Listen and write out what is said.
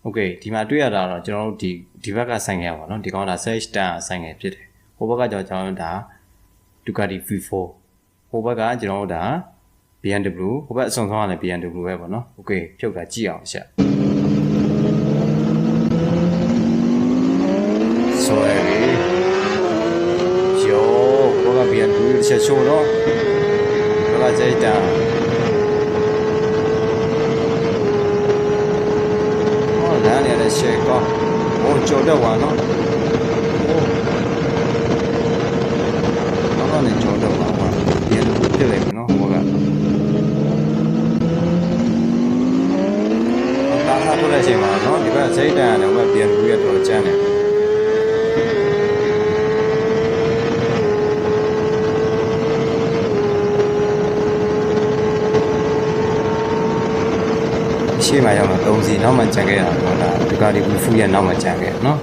Okay ဒီမှာတွေ့ရတာတော့ကျွန်တော်တို့ဒီဘက်ကဆိုင်ငယ်ပါเนาะဒီကောင်က Sage တန်ဆိုင်ငယ်ဖြစ်တယ်ဟိုဘက်ကကျွန်တော်တို့ဒါ Ducati V4 ဟိုဘက်ကကျွန်တော်တို့ဒါ BMW ဟိုဘက်အစုံဆုံးကလည်း BMW ပဲပေါ့เนาะ Okay ဖြုတ်တာကြည့်အောင်ရှက်ဆိုရယ်ယောဟိုဘက်က BMW တစ်ချက်ချိုးတော့ဘက်က Sage တန်လမ်းရတဲ့ရှယ်ကောဟိုကြော်တော့ပါနော်တော့လည်းကြော်တော့ပါပြန်ပြစ်လိုက်မယ်နော်ဟိုကတာဟာထုတ်တဲ့အချိန်မှာနော်ဒီဘက်စိတ်တန်တယ်ဟိုကပြန်ပြီးရတော့ကျန်းတယ်ရှေ့မှာရောက်တော့3စီနောက်မှကြံခဲ့တာတော့ဒါဒီကာဒီဘူးဖူးရဲ့နောက်မှကြံခဲ့နော်